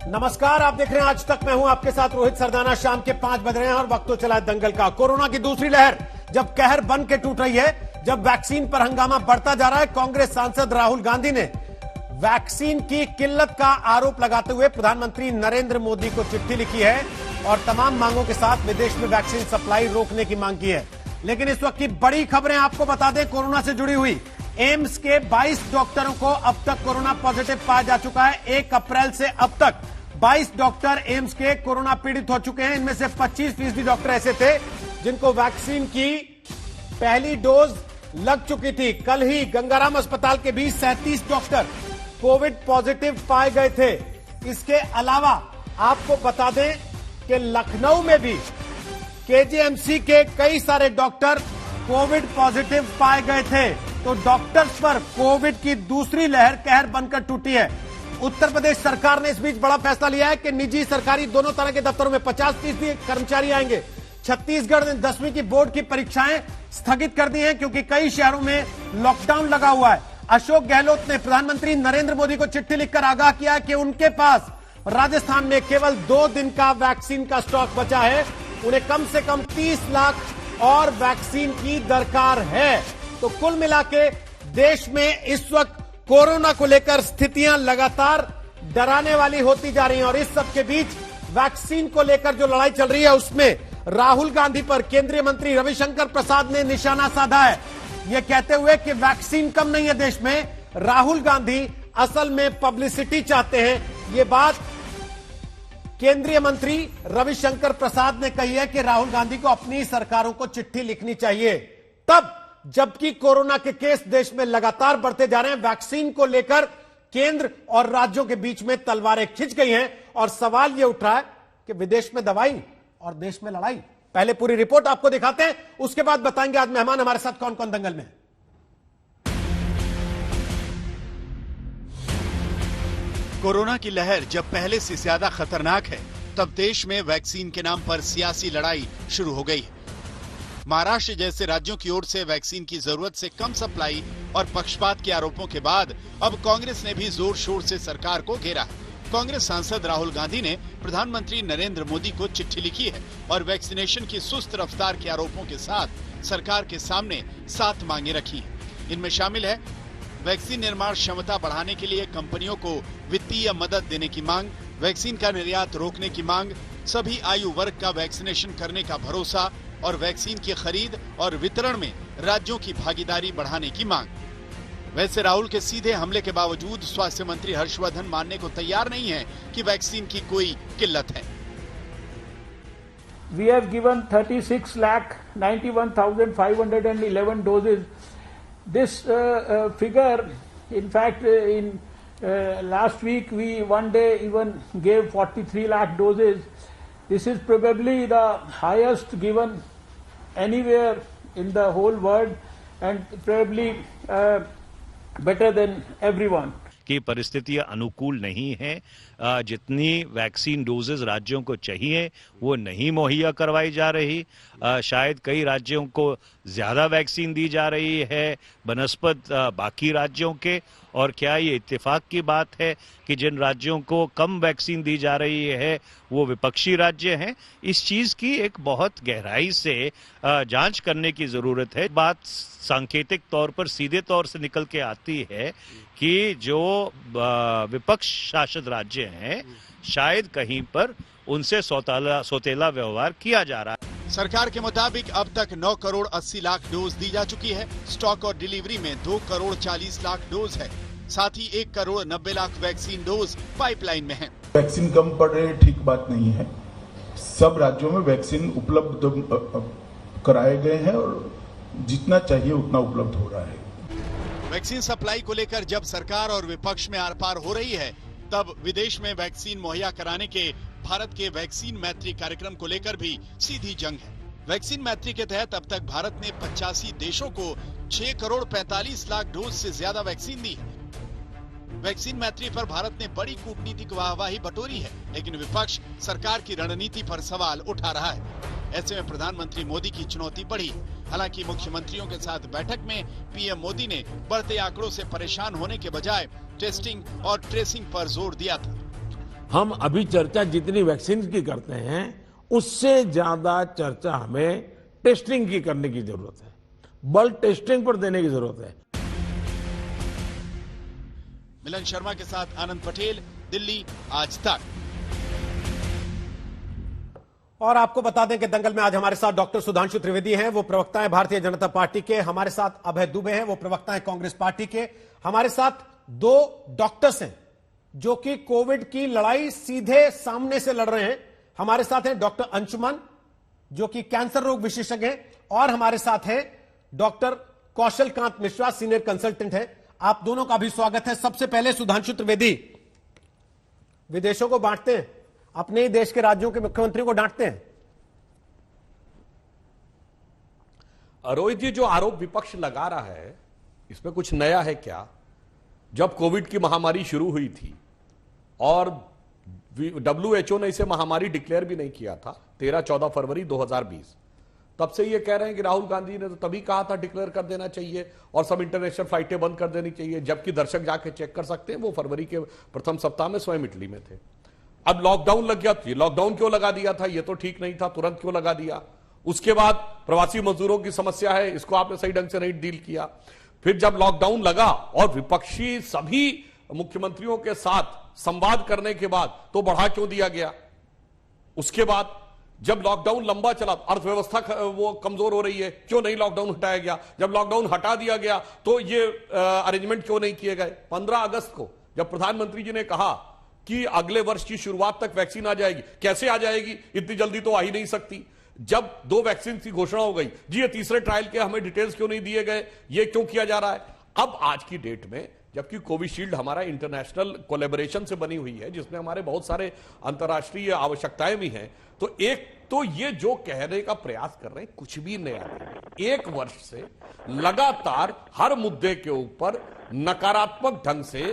नमस्कार, आप देख रहे हैं आज तक। मैं हूं आपके साथ रोहित सरदाना। शाम के 5 बज रहे हैं और वक्त तो चला है दंगल का। कोरोना की दूसरी लहर जब कहर बन के टूट रही है, जब वैक्सीन पर हंगामा बढ़ता जा रहा है, कांग्रेस सांसद राहुल गांधी ने वैक्सीन की किल्लत का आरोप लगाते हुए प्रधानमंत्री नरेंद्र मोदी को चिट्ठी लिखी है और तमाम मांगों के साथ विदेश में वैक्सीन सप्लाई रोकने की मांग की है। लेकिन इस वक्त की बड़ी खबरें आपको बता दें कोरोना से जुड़ी हुई। एम्स के 22 डॉक्टरों को अब तक कोरोना पॉजिटिव पाया जा चुका है। 1 अप्रैल से अब तक 22 डॉक्टर एम्स के कोरोना पीड़ित हो चुके हैं। इनमें से 25% डॉक्टर ऐसे थे जिनको वैक्सीन की पहली डोज लग चुकी थी। कल ही गंगाराम अस्पताल के भी 37 डॉक्टर कोविड पॉजिटिव पाए गए थे। इसके अलावा आपको बता दें कि लखनऊ में भी केजीएमसी के कई सारे डॉक्टर कोविड पॉजिटिव पाए गए थे। तो डॉक्टर्स पर कोविड की दूसरी लहर कहर बनकर टूटी है। उत्तर प्रदेश सरकार ने इस बीच बड़ा फैसला लिया है कि निजी सरकारी दोनों तरह के दफ्तरों में 50% कर्मचारी आएंगे। छत्तीसगढ़ ने 10वीं की बोर्ड की परीक्षाएं स्थगित कर दी हैं क्योंकि कई शहरों में लॉकडाउन लगा हुआ है। अशोक गहलोत ने प्रधानमंत्री नरेंद्र मोदी को चिट्ठी लिखकर आगाह किया कि उनके पास राजस्थान में केवल 2 दिन का वैक्सीन का स्टॉक बचा है। उन्हें कम से कम 30 लाख और वैक्सीन की दरकार है। तो कुल मिला के देश में इस वक्त कोरोना को लेकर स्थितियां लगातार डराने वाली होती जा रही हैं और इस सब के बीच वैक्सीन को लेकर जो लड़ाई चल रही है उसमें राहुल गांधी पर केंद्रीय मंत्री रविशंकर प्रसाद ने निशाना साधा है, यह कहते हुए कि वैक्सीन कम नहीं है देश में। राहुल गांधी असल में पब्लिसिटी चाहते हैं। यह बात केंद्रीय मंत्री रविशंकर प्रसाद ने कही है कि राहुल गांधी को अपनी सरकारों को चिट्ठी लिखनी चाहिए तब, जबकि कोरोना के केस देश में लगातार बढ़ते जा रहे हैं। वैक्सीन को लेकर केंद्र और राज्यों के बीच में तलवारें खिंच गई हैं और सवाल यह उठ रहा है कि विदेश में दवाई और देश में लड़ाई। पहले पूरी रिपोर्ट आपको दिखाते हैं, उसके बाद बताएंगे आज मेहमान हमारे साथ कौन कौन दंगल में है। कोरोना की लहर जब पहले से ज्यादा खतरनाक है, तब देश में वैक्सीन के नाम पर सियासी लड़ाई शुरू हो गई है। महाराष्ट्र जैसे राज्यों की ओर से वैक्सीन की जरूरत से कम सप्लाई और पक्षपात के आरोपों के बाद अब कांग्रेस ने भी जोर शोर से सरकार को घेरा है। कांग्रेस सांसद राहुल गांधी ने प्रधानमंत्री नरेंद्र मोदी को चिट्ठी लिखी है और वैक्सीनेशन की सुस्त रफ्तार के आरोपों के साथ सरकार के सामने 7 मांगे रखी हैं। इनमें शामिल है वैक्सीन निर्माण क्षमता बढ़ाने के लिए कंपनियों को वित्तीय मदद देने की मांग, वैक्सीन का निर्यात रोकने की मांग, सभी आयु वर्ग का वैक्सीनेशन करने का भरोसा और वैक्सीन की खरीद और वितरण में राज्यों की भागीदारी बढ़ाने की मांग। वैसे राहुल के सीधे हमले के बावजूद स्वास्थ्य मंत्री हर्षवर्धन मानने को तैयार नहीं है कि वैक्सीन की कोई किल्लत है। We have given 36,91,511 doses. This figure, in fact, in last week we one day even gave 43 lakh doses. This is probably the highest given anywhere in the whole world and probably better than everyone. की परिस्थितियां अनुकूल नहीं है। जितनी vaccine doses राज्यों को चाहिए वो नहीं मुहैया करवाई जा रही। शायद कई राज्यों को ज्यादा वैक्सीन दी जा रही है बनस्पत बाकी राज्यों के। और क्या ये इत्तेफाक की बात है कि जिन राज्यों को कम वैक्सीन दी जा रही है वो विपक्षी राज्य हैं? इस चीज की एक बहुत गहराई से जांच करने की जरूरत है। बात सांकेतिक तौर पर सीधे तौर से निकल के आती है कि जो विपक्ष शासित राज्य हैं शायद कहीं पर उनसे सौतेला व्यवहार किया जा रहा है। सरकार के मुताबिक अब तक 9 करोड़ 80 लाख डोज दी जा चुकी है। स्टॉक और डिलीवरी में 2 करोड़ 40 लाख डोज है। साथ ही 1 crore 90 lakh vaccine dose pipeline में है। वैक्सीन कम पड़ रही है, ठीक बात नहीं है। सब राज्यों में वैक्सीन उपलब्ध कराए गए हैं और जितना चाहिए उतना उपलब्ध हो रहा है। वैक्सीन सप्लाई को लेकर जब सरकार और विपक्ष में आर पार हो रही है, तब विदेश में वैक्सीन मुहैया कराने के भारत के वैक्सीन मैत्री कार्यक्रम को लेकर भी सीधी जंग है। वैक्सीन मैत्री के तहत अब तक भारत ने 85 देशों को 6 करोड़ 45 लाख डोज से ज्यादा वैक्सीन दी है। वैक्सीन मैत्री पर भारत ने बड़ी कूटनीतिक वाहवाही बटोरी है, लेकिन विपक्ष सरकार की रणनीति पर सवाल उठा रहा है। ऐसे में प्रधानमंत्री मोदी की चुनौती बढ़ी। हालांकि मुख्यमंत्रियों के साथ बैठक में पीएम मोदी ने बढ़ते आंकड़ों से परेशान होने के बजाय टेस्टिंग और ट्रेसिंग पर जोर दिया था। हम अभी चर्चा जितनी वैक्सीन की करते हैं उससे ज्यादा चर्चा हमें टेस्टिंग की करने की जरूरत है, बल टेस्टिंग पर देने की जरूरत है। मिलन शर्मा के साथ आनंद पटेल, दिल्ली, आज तक। और आपको बता दें कि दंगल में आज हमारे साथ डॉक्टर सुधांशु त्रिवेदी हैं, वो प्रवक्ता है भारतीय जनता पार्टी के। हमारे साथ अभय दुबे हैं, वो प्रवक्ता है कांग्रेस पार्टी के। हमारे साथ 2 डॉक्टर्स हैं जो कि कोविड की लड़ाई सीधे सामने से लड़ रहे हैं। हमारे साथ हैं डॉक्टर अंशुमन जो कि कैंसर रोग विशेषज्ञ हैं, और हमारे साथ हैं डॉक्टर कौशल कांत मिश्रा, सीनियर कंसल्टेंट है। आप दोनों का भी स्वागत है। सबसे पहले सुधांशु त्रिवेदी, विदेशों को बांटते हैं, अपने ही देश के राज्यों के मुख्यमंत्रियों को डांटते हैं। रोहित जी, जो आरोप विपक्ष लगा रहा है इसमें कुछ नया है क्या? जब कोविड की महामारी शुरू हुई थी और WHO ने इसे महामारी डिक्लेयर भी नहीं किया था 13-14 फरवरी 2020, तब से ये कह रहे हैं कि राहुल गांधी ने तो तभी कहा था डिक्लेयर कर देना चाहिए और सब इंटरनेशनल फ्लाइटें बंद कर देनी चाहिए, जबकि दर्शक जाके चेक कर सकते हैं वो फरवरी के प्रथम सप्ताह में स्वयं इटली में थे। अब लॉकडाउन लग गया, ये लॉकडाउन क्यों लगा दिया था? ये तो ठीक नहीं था, तुरंत क्यों लगा दिया? उसके बाद प्रवासी मजदूरों की समस्या है, इसको आपने सही ढंग से नहीं डील किया। फिर जब लॉकडाउन लगा और विपक्षी सभी मुख्यमंत्रियों के साथ संवाद करने के बाद तो बढ़ा क्यों दिया गया? उसके बाद जब लॉकडाउन लंबा चला, अर्थव्यवस्था वो कमजोर हो रही है, क्यों नहीं लॉकडाउन हटाया गया? जब लॉकडाउन हटा दिया गया तो ये अरेंजमेंट क्यों नहीं किए गए? 15 अगस्त को जब प्रधानमंत्री जी ने कहा कि अगले वर्ष की शुरुआत तक वैक्सीन आ जाएगी, कैसे आ जाएगी? इतनी जल्दी तो आ ही नहीं सकती। जब 2 वैक्सीन की घोषणा हो गई, जी ये तीसरे ट्रायल के हमें डिटेल्स क्यों नहीं दिए गए? ये क्यों किया जा रहा है? अब आज की डेट में जबकि कोविशील्ड हमारा इंटरनेशनल कोलैबोरेशन से बनी हुई है, जिसमें हमारे बहुत सारे अंतर्राष्ट्रीय आवश्यकताएं भी हैं, तो एक तो ये जो कहने का प्रयास कर रहे हैं कुछ भी नया नहीं। 1 वर्ष से लगातार हर मुद्दे के ऊपर नकारात्मक ढंग से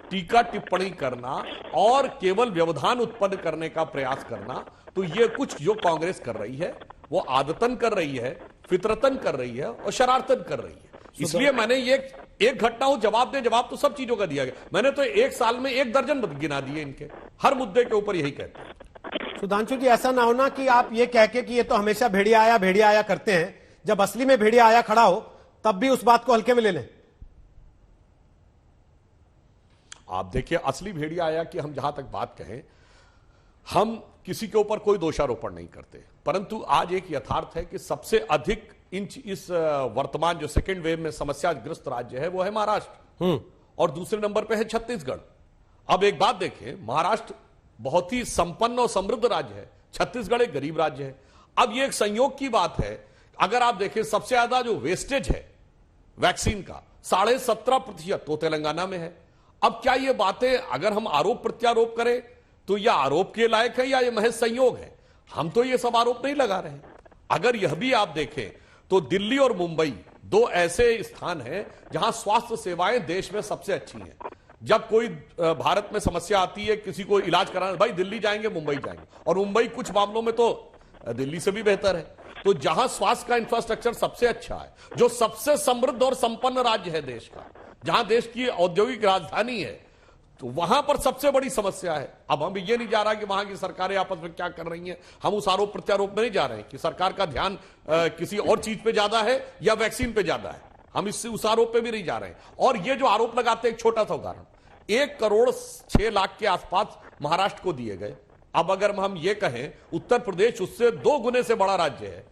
टीका टिप्पणी करना और केवल व्यवधान उत्पन्न करने का प्रयास करना, तो ये कुछ जो कांग्रेस कर रही है वो आदतन कर रही है, फितरतन कर रही है और शरारतन कर रही है। इसलिए मैंने ये एक घटना हो जवाब तो सब चीजों का दिया गया। मैंने तो 1 साल में 1 दर्जन गिना दिए इनके, हर मुद्दे के ऊपर यही कहते हैं। सुधांशु जी, ऐसा ना होना कि आप ये कह के कि ये तो हमेशा भेड़िया आया करते हैं, जब असली में भेड़िया आया खड़ा हो तब भी उस बात को हल्के में ले लें। आप देखिए, असली भेड़िया आया कि हम जहां तक बात कहें, हम किसी के ऊपर कोई दोषारोपण नहीं करते, परंतु आज एक यथार्थ है कि सबसे अधिक इस वर्तमान जो सेकेंड वेव में समस्याग्रस्त राज्य है वो है महाराष्ट्र, और दूसरे नंबर पे है छत्तीसगढ़। अब एक बात देखें, महाराष्ट्र बहुत ही संपन्न और समृद्ध राज्य है, छत्तीसगढ़ एक गरीब राज्य है। अब ये एक संयोग की बात है, अगर आप देखें सबसे ज्यादा जो वेस्टेज है वैक्सीन का 17.5% तो तेलंगाना में है। अब क्या ये बातें अगर हम आरोप प्रत्यारोप करें तो यह आरोप के लायक है या यह महज संयोग है? हम तो ये सब आरोप नहीं लगा रहे हैं। अगर यह भी आप देखें तो दिल्ली और मुंबई 2 ऐसे स्थान हैं जहां स्वास्थ्य सेवाएं देश में सबसे अच्छी हैं। जब कोई भारत में समस्या आती है, किसी को इलाज कराना, भाई दिल्ली जाएंगे, मुंबई जाएंगे, और मुंबई कुछ मामलों में तो दिल्ली से भी बेहतर है। तो जहां स्वास्थ्य का इंफ्रास्ट्रक्चर सबसे अच्छा है, जो सबसे समृद्ध और संपन्न राज्य है देश का, जहां देश की औद्योगिक राजधानी है, तो वहां पर सबसे बड़ी समस्या है। अब हम ये नहीं जा रहा कि वहां की सरकारें आपस में क्या कर रही हैं, हम उस आरोप प्रत्यारोप में नहीं जा रहे हैं कि सरकार का ध्यान किसी और चीज पे ज्यादा है या वैक्सीन पे ज्यादा है, हम इससे उस आरोप पे भी नहीं जा रहे हैं। और ये जो आरोप लगाते हैं, एक छोटा सा उदाहरण, 1,06,00,000 के आसपास महाराष्ट्र को दिए गए। अब अगर हम ये कहें उत्तर प्रदेश उससे 2 गुने से बड़ा राज्य है,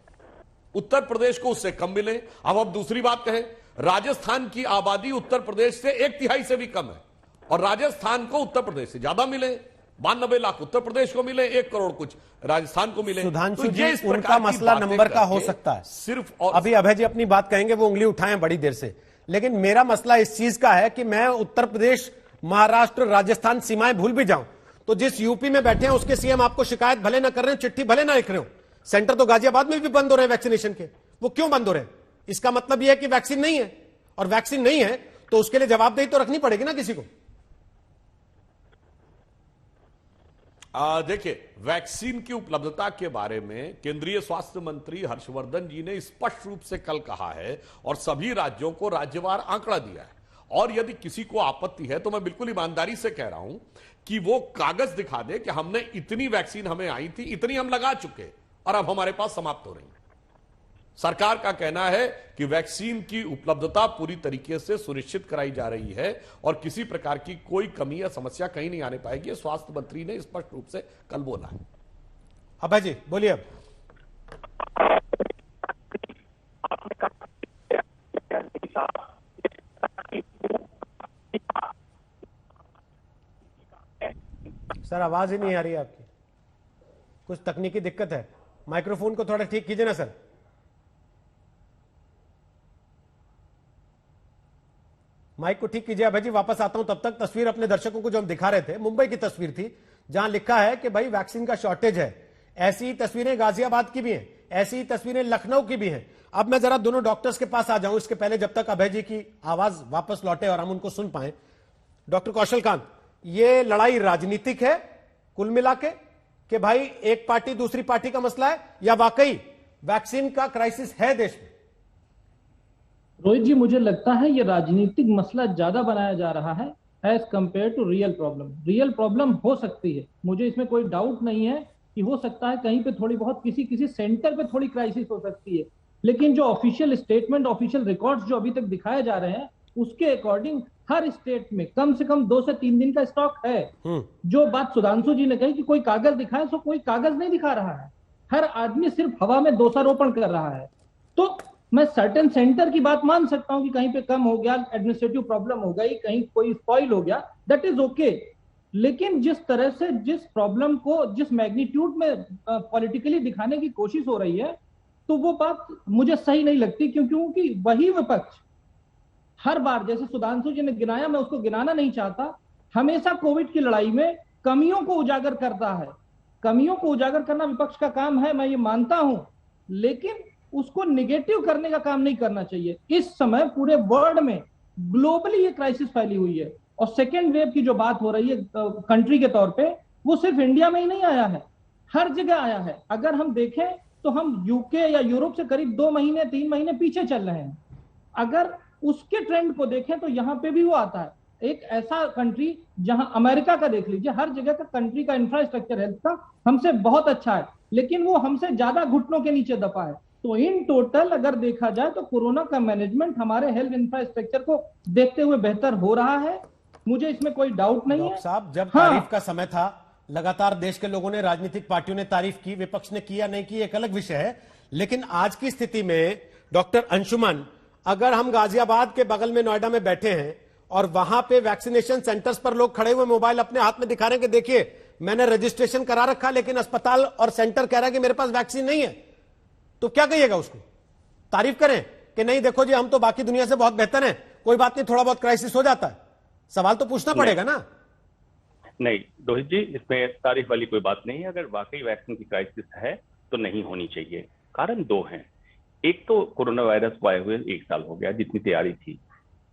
उत्तर प्रदेश को उससे कम मिले। अब हम दूसरी बात कहें, राजस्थान की आबादी उत्तर प्रदेश से 1/3 से भी कम है, और राजस्थान को उत्तर प्रदेश से ज्यादा मिले, 92 लाख उत्तर प्रदेश को मिले, 1 करोड़ कुछ राजस्थान को मिले। सुधांशु जी, उनका मसला नंबर का हो सकता है सिर्फ, और अभी अभय जी अपनी बात कहेंगे, वो उंगली उठाएं बड़ी देर से, लेकिन मेरा मसला इस चीज का है कि मैं उत्तर प्रदेश, महाराष्ट्र, राजस्थान सीमाएं भूल भी जाऊं तो जिस यूपी में बैठे हैं उसके सीएम आपको शिकायत भले ना कर रहे हो, चिट्ठी भले ना लिख रहे हो, सेंटर तो गाजियाबाद में भी बंद हो रहे हैं वैक्सीनेशन के, वो क्यों बंद हो रहे हैं? इसका मतलब यह है कि वैक्सीन नहीं है, और वैक्सीन नहीं है तो उसके लिए जवाबदेही तो रखनी पड़ेगी ना किसी को। देखिए, वैक्सीन की उपलब्धता के बारे में केंद्रीय स्वास्थ्य मंत्री हर्षवर्धन जी ने स्पष्ट रूप से कल कहा है और सभी राज्यों को राज्यवार आंकड़ा दिया है, और यदि किसी को आपत्ति है तो मैं बिल्कुल ईमानदारी से कह रहा हूं कि वो कागज दिखा दे कि हमने इतनी वैक्सीन हमें आई थी, इतनी हम लगा चुके और अब हमारे पास समाप्त हो रही है। सरकार का कहना है कि वैक्सीन की उपलब्धता पूरी तरीके से सुनिश्चित कराई जा रही है और किसी प्रकार की कोई कमी या समस्या कहीं नहीं आने पाएगी। स्वास्थ्य मंत्री ने स्पष्ट रूप से कल बोला है। अभय जी बोलिए। अब सर आवाज ही नहीं आ रही है आपकी, कुछ तकनीकी दिक्कत है। माइक्रोफोन को थोड़ा ठीक कीजिए ना सर। माइक को ठीक कीजिए। अभय जी वापस आता हूं, तब तक तस्वीर अपने दर्शकों को जो हम दिखा रहे थे मुंबई की तस्वीर थी जहां लिखा है कि भाई वैक्सीन का शॉर्टेज है। ऐसी तस्वीरें गाजियाबाद की भी हैं, ऐसी तस्वीरें लखनऊ की भी हैं। अब मैं जरा दोनों डॉक्टर्स के पास आ जाऊं इसके पहले, जब तक अभय जी की आवाज वापस लौटे और हम उनको सुन पाए। डॉक्टर कौशल कांत, ये लड़ाई राजनीतिक है कुल मिला के कि भाई एक पार्टी दूसरी पार्टी का मसला है, या वाकई वैक्सीन का क्राइसिस है देश में? रोहित जी, मुझे लगता है ये राजनीतिक मसला ज्यादा बनाया जा रहा है as compare to real problem. Real problem हो सकती है, मुझे इसमें कोई डाउट नहीं है कि हो सकता है कहीं पे थोड़ी बहुत किसी सेंटर पे थोड़ी क्राइसिस हो सकती है, लेकिन जो ऑफिशियल स्टेटमेंट, ऑफिशियल रिकॉर्ड्स जो अभी तक दिखाए जा रहे हैं उसके अकॉर्डिंग हर स्टेट में कम से कम 2 से 3 दिन का स्टॉक है। जो बात सुधांशु जी ने कही कि कोई कागज दिखाए, तो कोई कागज नहीं दिखा रहा है। हर आदमी सिर्फ हवा में दोषारोपण कर रहा है। तो मैं सर्टेन सेंटर की बात मान सकता हूं कि कहीं पे कम हो गया, एडमिनिस्ट्रेटिव प्रॉब्लम हो गई, कहीं कोई स्पॉइल हो गया, दैट इज ओके। लेकिन जिस तरह से जिस प्रॉब्लम को जिस मैग्नीट्यूड में पॉलिटिकली दिखाने की कोशिश हो रही है, तो वो बात मुझे सही नहीं लगती, क्योंकि वही विपक्ष हर बार, जैसे सुधांशु जी ने गिनाया, मैं उसको गिनाना नहीं चाहता, हमेशा कोविड की लड़ाई में कमियों को उजागर करता है। कमियों को उजागर करना विपक्ष का काम है, मैं ये मानता हूं, लेकिन उसको निगेटिव करने का काम नहीं करना चाहिए। इस समय पूरे वर्ल्ड में ग्लोबली ये क्राइसिस फैली हुई है और सेकेंड वेव की जो बात हो रही है कंट्री के तौर पे, वो सिर्फ इंडिया में ही नहीं आया है, हर जगह आया है। अगर हम देखें तो हम यूके या यूरोप से करीब 2 महीने 3 महीने पीछे चल रहे हैं। अगर उसके ट्रेंड को देखें तो यहां पे भी वो आता है। एक ऐसा कंट्री जहां अमेरिका का देख लीजिए, हर जगह का कंट्री का इंफ्रास्ट्रक्चर हेल्थ का हमसे बहुत अच्छा है, लेकिन वो हमसे ज्यादा घुटनों के नीचे दबा है। तो इन टोटल अगर देखा जाए तो कोरोना का मैनेजमेंट हमारे हेल्थ इंफ्रास्ट्रक्चर को देखते हुए बेहतर हो रहा है, मुझे इसमें कोई डाउट नहीं है। साहब, जब तारीफ का समय था, लगातार देश के लोगों ने, राजनीतिक पार्टियों ने तारीफ की, विपक्ष ने किया नहीं की एक अलग विषय है, लेकिन आज की स्थिति में डॉक्टर अंशुमन, अगर हम गाजियाबाद के बगल में नोएडा में बैठे हैं और वहां पे वैक्सीनेशन सेंटर्स पर लोग खड़े हुए मोबाइल अपने हाथ में दिखा रहे हैं कि देखिए मैंने रजिस्ट्रेशन करा रखा, लेकिन अस्पताल और सेंटर कह रहा है कि मेरे पास वैक्सीन नहीं है, तो क्या कहिएगा उसको? तारीफ करें कि नहीं देखो जी हम तो बाकी दुनिया से बहुत बेहतर हैं, कोई बात नहीं, थोड़ा बहुत क्राइसिस हो जाता है? सवाल तो पूछना पड़ेगा ना। नहीं रोहित जी, इसमें तारीफ वाली कोई बात नहीं है। अगर वाकई वैक्सीन की क्राइसिस है तो नहीं होनी चाहिए। कारण 2 हैं। एक तो कोरोना वायरस को आए हुए 1 साल हो गया, जितनी तैयारी थी,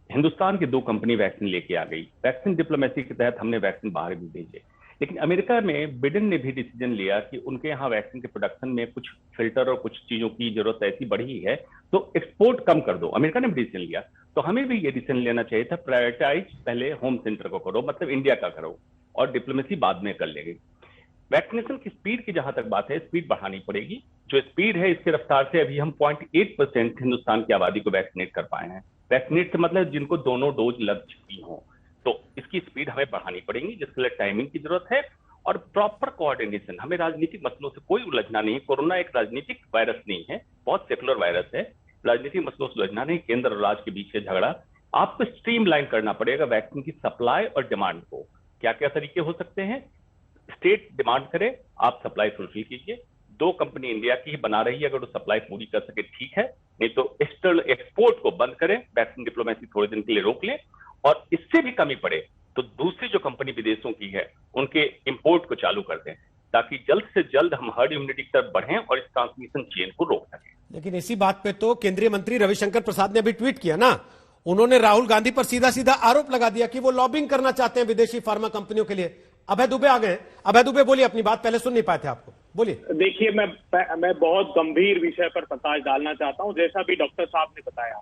हिंदुस्तान की 2 कंपनी वैक्सीन लेके आ गई। वैक्सीन डिप्लोमेसी के तहत हमने वैक्सीन बाहर भी भेजे, लेकिन अमेरिका में बिडेन ने भी डिसीजन लिया कि उनके यहाँ वैक्सीन के प्रोडक्शन में कुछ फिल्टर और कुछ चीजों की जरूरत ऐसी बढ़ी है तो एक्सपोर्ट कम कर दो। अमेरिका ने भी डिसीजन लिया, तो हमें भी ये डिसीजन लेना चाहिए था, प्रायोरिटाइज पहले होम सेंटर को करो, मतलब इंडिया का करो, और डिप्लोमेसी बाद में कर लेगी। वैक्सीनेशन की स्पीड की जहां तक बात है, स्पीड बढ़ानी पड़ेगी। जो स्पीड है इसके रफ्तार से अभी हम 0.8% हिंदुस्तान की आबादी को वैक्सीनेट कर पाए हैं। वैक्सीनेट से मतलब जिनको दोनों डोज लग चुकी हो, तो इसकी स्पीड हमें बढ़ानी पड़ेगी, जिसके लिए टाइमिंग की जरूरत है और प्रॉपर कोऑर्डिनेशन। हमें राजनीतिक मसलों से कोई उलझना नहीं है। कोरोना एक राजनीतिक वायरस नहीं है, बहुत सेकुलर वायरस है। राजनीतिक मसलों से उलझना नहीं, केंद्र और राज्य के बीच के झगड़ा। आपको स्ट्रीमलाइन करना पड़ेगा वैक्सीन की सप्लाई और डिमांड को। क्या क्या तरीके हो सकते हैं? स्टेट डिमांड करे, आप सप्लाई फुलफिल कीजिए। 2 कंपनी इंडिया की ही बना रही है, अगर वो सप्लाई पूरी कर सके ठीक है, नहीं तो एक्सटर्नल एक्सपोर्ट को बंद करें, वैक्सीन डिप्लोमेसी थोड़े दिन के लिए रोक लें, और इससे भी कमी पड़े तो दूसरी जो कंपनी विदेशों की है उनके इंपोर्ट को चालू कर दें, ताकि जल्द से जल्द हम हर्ड इम्यूनिटी की तरफ बढ़ें और इस ट्रांसमिशन चेन को रोक सकें। लेकिन इसी बात पे तो केंद्रीय मंत्री रविशंकर प्रसाद ने अभी ट्वीट किया ना, उन्होंने राहुल गांधी पर सीधा सीधा आरोप लगा दिया कि वो लॉबिंग करना चाहते हैं विदेशी फार्मा कंपनियों के लिए। अभय दुबे आ गए। अभय दुबे बोलिए, अपनी बात पहले सुन नहीं पाए थे आपको, बोलिए। देखिए, मैं बहुत गंभीर विषय पर प्रकाश डालना चाहता हूं। जैसा भी डॉक्टर साहब ने बताया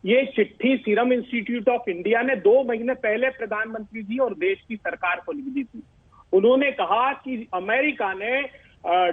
ये चिट्ठी सीरम इंस्टीट्यूट ऑफ इंडिया ने 2 महीने पहले प्रधानमंत्री जी और देश की सरकार को लिख दी थी। उन्होंने कहा कि अमेरिका ने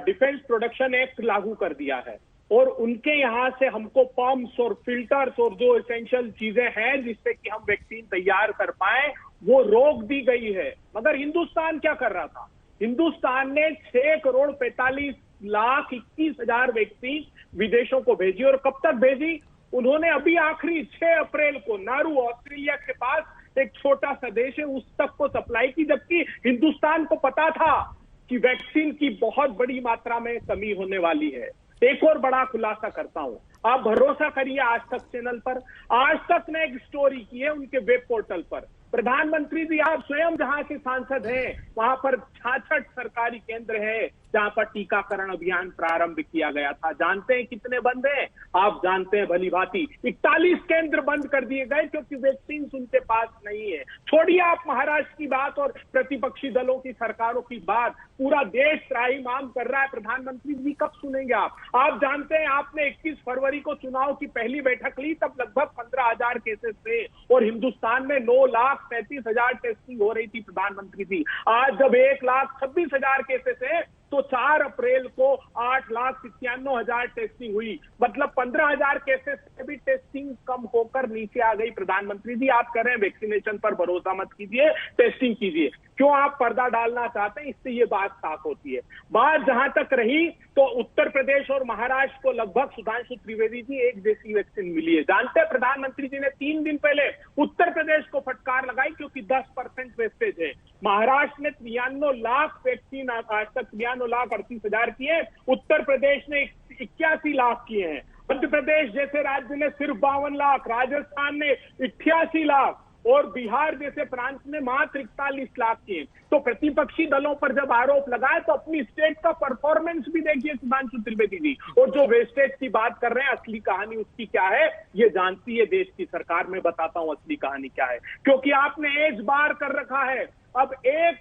डिफेंस प्रोडक्शन एक्ट लागू कर दिया है और उनके यहां से हमको पंप्स और फिल्टर्स और जो एसेंशियल चीजें हैं जिससे कि हम वैक्सीन तैयार कर पाए वो रोक दी गई है। मगर हिंदुस्तान क्या कर रहा था? हिंदुस्तान ने 6,45,21,000 वैक्सीन विदेशों को भेजी और कब तक भेजी? उन्होंने अभी आखिरी 6 अप्रैल को नारू ऑस्ट्रेलिया के पास एक छोटा सा देश है उस तक को सप्लाई की, जबकि हिंदुस्तान को पता था कि वैक्सीन की बहुत बड़ी मात्रा में कमी होने वाली है। एक और बड़ा खुलासा करता हूं, आप भरोसा करिए आज तक चैनल पर, आज तक ने एक स्टोरी की है उनके वेब पोर्टल पर। प्रधानमंत्री जी आप स्वयं जहां के सांसद हैं वहां पर 66 सरकारी केंद्र है जहां पर टीकाकरण अभियान प्रारंभ किया गया था। जानते हैं कितने बंद हैं? आप जानते हैं भली भांति। 41 केंद्र बंद कर दिए गए क्योंकि वैक्सीन उनके पास नहीं है। छोड़िए आप महाराष्ट्र की बात और प्रतिपक्षी दलों की सरकारों की बात, पूरा देश त्राहिमाम कर रहा है। प्रधानमंत्री जी कब सुनेंगे आप जानते हैं आपने 21 फरवरी को चुनाव की पहली बैठक ली, तब लगभग 15,000 केसेस थे और हिंदुस्तान में 9,37,000 टेस्टिंग हो रही थी। प्रधानमंत्री जी आज जब 1,26,000 केसेस है तो 4 अप्रैल को 8,97,000 टेस्टिंग हुई, मतलब 15,000 केसेस से भी टेस्टिंग कम होकर नीचे आ गई। प्रधानमंत्री जी आप कह रहे हैं वैक्सीनेशन पर भरोसा मत कीजिए, टेस्टिंग कीजिए, क्यों आप पर्दा डालना चाहते हैं? इससे ये बात साफ होती है। बात जहां तक रही तो उत्तर प्रदेश और महाराष्ट्र को लगभग सुधांशु त्रिवेदी जी एक जैसी वैक्सीन मिली है। जानते हैं प्रधानमंत्री जी ने 3 दिन पहले उत्तर प्रदेश को फटकार लगाई क्योंकि 10% वेस्टेज है। महाराष्ट्र ने 93 लाख वैक्सीन आज तक 93,38,000 किए, उत्तर प्रदेश ने 81 लाख किए हैं। मध्य प्रदेश जैसे राज्य ने सिर्फ 52 लाख, राजस्थान ने 88 लाख और बिहार जैसे प्रांत ने मात्र 41 लाख किए। तो प्रतिपक्षी दलों पर जब आरोप लगाए तो अपनी स्टेट का परफॉर्मेंस भी देखिए सुधांशु त्रिवेदी जी। और जो वेस्टेज की बात कर रहे हैं असली कहानी उसकी क्या है ये जानती है देश की सरकार। मैं बताता हूं असली कहानी क्या है, क्योंकि आपने एज बार कर रखा है। अब एक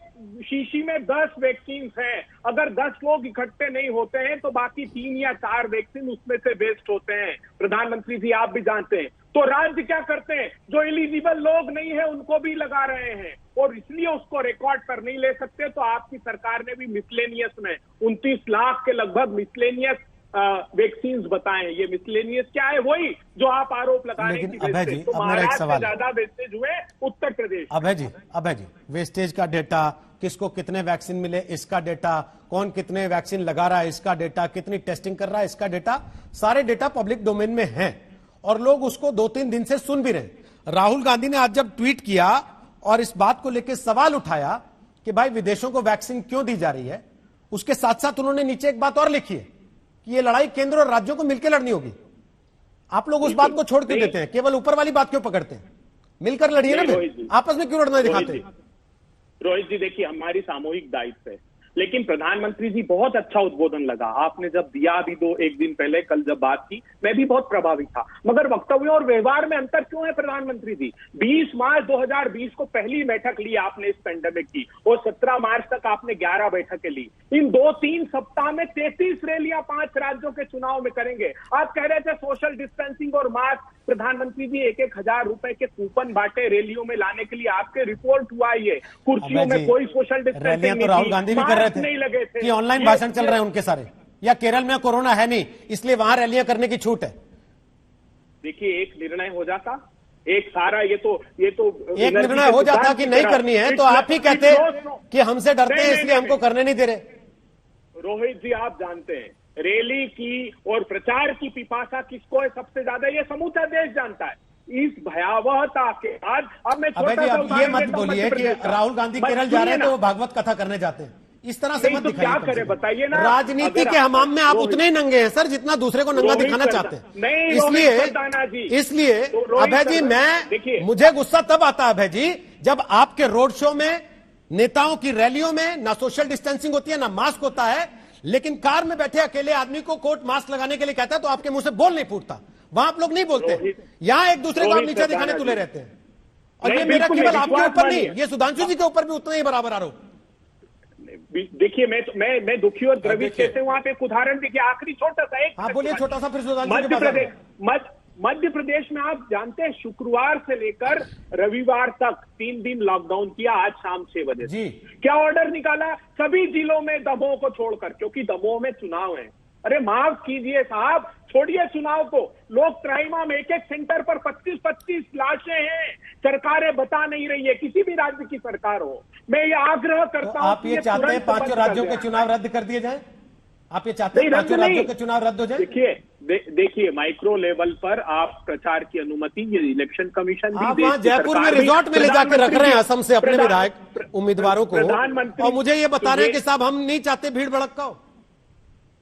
शीशी में 10 वैक्सीन हैं, अगर 10 लोग इकट्ठे नहीं होते हैं तो बाकी 3 या 4 वैक्सीन उसमें से वेस्ट होते हैं। प्रधानमंत्री जी आप भी जानते हैं। तो राज्य क्या करते हैं? जो एलिजिबल लोग नहीं है उनको भी लगा रहे हैं और इसलिए उसको रिकॉर्ड पर नहीं ले सकते। तो आपकी सरकार ने भी मिसलेनियस में 29 लाख के लगभग मिसलेनियस वैक्सीन बताए। ये मिसलेनियस क्या है? वही जो आप आरोप लगा रहे हैं। अभय जी, तो अब मेरा एक सवाल ज्यादा वेस्टेज हुए उत्तर प्रदेश। अभय जी वेस्टेज का डेटा, किसको कितने वैक्सीन मिले इसका डेटा, कौन कितने वैक्सीन लगा रहा है इसका डेटा, कितनी टेस्टिंग कर रहा है इसका डेटा, सारे डेटा पब्लिक डोमेन में हैं और लोग उसको 2-3 दिन से सुन भी रहे हैं। राहुल गांधी ने आज जब ट्वीट किया और इस बात को लेकर सवाल उठाया कि भाई विदेशों को वैक्सीन क्यों दी जा रही है, उसके साथ साथ उन्होंने नीचे एक बात और लिखी है कि ये लड़ाई केंद्र और राज्यों को मिलकर लड़नी होगी। आप लोग उस बात को छोड़ क्यों देते हैं? केवल ऊपर वाली बात क्यों पकड़ते हैं? मिलकर लड़िए ना, आपस में क्यों लड़ना दिखाते हैं? रोहित जी देखिए हमारी सामूहिक दायित्व है, लेकिन प्रधानमंत्री जी बहुत अच्छा उद्बोधन लगा आपने जब दिया अभी 1 दिन पहले, कल जब बात की मैं भी बहुत प्रभावित था। मगर वक्तव्यों और व्यवहार में अंतर क्यों है प्रधानमंत्री जी? 20 मार्च 2020 को पहली बैठक ली आपने इस पेंडेमिक की और 17 मार्च तक आपने 11 बैठकें ली। इन 2-3 सप्ताह में 33 रैलियां 5 राज्यों के चुनाव में करेंगे। आप कह रहे थे सोशल डिस्टेंसिंग और मास्क। प्रधानमंत्री जी 1-1 हजार रुपए के कूपन बांटे रैलियों में लाने के लिए, आपके रिपोर्ट हुआ ये कुर्सियों में कोई सोशल डिस्टेंसिंग तो राहुल गांधी भी कर रहे थे नहीं लगे थे कि ऑनलाइन भाषण चल रहे हैं उनके सारे, या केरल में कोरोना है नहीं इसलिए वहां रैलियां करने की छूट है। देखिए एक निर्णय हो जाता, एक सारा ये तो एक निर्णय हो जाता कि नहीं करनी है तो आप ही कहते कि हमसे डरते हैं इसलिए हमको करने नहीं दे रहे। रोहित जी आप जानते हैं रैली की और प्रचार की पिपासा किसको है सबसे ज्यादा? ये समूचा देश जानता है। इस भयावहता के बाद अब मैं अब ये मत बोलिए कि राहुल गांधी केरल जा रहे हैं तो वो भागवत कथा करने जाते हैं, इस तरह से मत तो दिखाइए। क्या करे बताइए ना। राजनीति के हमाम में आप उतने ही नंगे हैं सर जितना दूसरे को नंगा दिखाना चाहते हैं। इसलिए अभय जी मुझे गुस्सा तब आता है अभय जी जब आपके रोड शो में, नेताओं की रैलियों में ना सोशल डिस्टेंसिंग होती है ना मास्क होता है, लेकिन कार में बैठे अकेले आदमी को कोट मास्क लगाने के लिए कहता है तो आपके मुंह से बोल नहीं फूटता। वहां आप लोग नहीं बोलते, यहां एक दूसरे को आप नीचे दिखाने तुले रहते हैं। और ये मेरा केवल आपके ऊपर नहीं, ये सुधांशु जी के ऊपर भी उतना ही बराबर आरोप। देखिए मैं दुखी और द्रवित कैसे वहां पे एक उदाहरण देखिए, आखिरी छोटा सा एक। हाँ बोलिए छोटा सा, फिर सुधांशु मध्य प्रदेश मध्य प्रदेश में आप जानते हैं शुक्रवार से लेकर रविवार तक 3 दिन लॉकडाउन किया, आज शाम 6 बजे जी। क्या ऑर्डर निकाला? सभी जिलों में दमोह को छोड़कर, क्योंकि दमोह में चुनाव है। अरे माफ कीजिए साहब, छोड़िए चुनाव को, लोग त्राइमाम एक एक सेंटर पर 25-25 लाशें हैं, सरकारें बता नहीं रही है, किसी भी राज्य की सरकार हो। मैं ये आग्रह करता हूं, आप ये चाहते हैं 5 राज्यों के चुनाव रद्द कर दिए जाएं? आप ये चाहते हैं 5 राज्यों के चुनाव रद्द हो जाए? देखिए माइक्रो लेवल पर आप प्रचार की अनुमति ये इलेक्शन कमिशन आप वहां जयपुर में रिजॉर्ट में ले जाकर रख रहे हैं असम से अपने विधायक उम्मीदवारों को, और मुझे ये बता रहे हैं कि साहब हम नहीं चाहते भीड़ भड़का हो।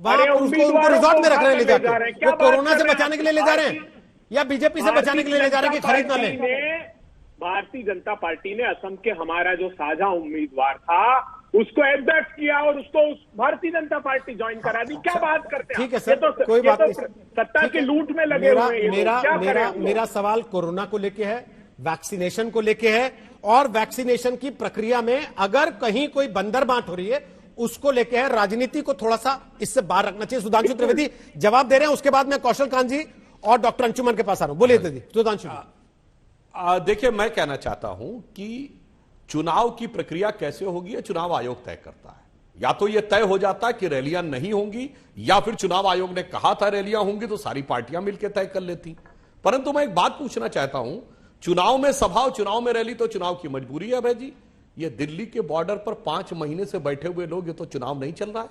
उनको रिजॉर्ट में रख रहे हैं ले जाकर, वो कोरोना से बचाने के लिए ले जा रहे हैं या बीजेपी से बचाने के लिए ले जा रहे हैं कि खरीद ना लें? भारतीय जनता पार्टी ने असम के हमारा जो साझा उम्मीदवार था उसको एब्डक्ट किया और उसको भारतीय जनता पार्टी ज्वाइन करा दी। क्या बात करते हैं? ठीक है सर, कोई बात नहीं। सत्ता की लूट में लगे हुए हैं। मेरा सवाल कोरोना को लेके है, वैक्सीनेशन को लेके है, और वैक्सीनेशन की प्रक्रिया में अगर कहीं कोई बंदर बांट हो रही है उसको लेके है। राजनीति को थोड़ा सा इससे बाहर रखना चाहिए। सुधांशु त्रिवेदी जवाब दे रहे हैं, उसके बाद मैं कौशल कांत जी और डॉक्टर अंशुमन के पास आ रहा हूं। बोलिए दीदी सुधांशु। देखिए, मैं कहना चाहता हूं कि चुनाव की प्रक्रिया कैसे होगी, चुनाव आयोग तय करता है। या तो यह तय हो जाता है कि रैलियां नहीं होंगी, या फिर चुनाव आयोग ने कहा था रैलियां होंगी तो सारी पार्टियां मिलकर तय कर लेती। परंतु मैं एक बात पूछना चाहता हूं, चुनाव में सभा और चुनाव में रैली तो चुनाव की मजबूरी है भाई जी। ये दिल्ली के बॉर्डर पर 5 महीने से बैठे हुए लोग, ये तो चुनाव नहीं चल रहा है।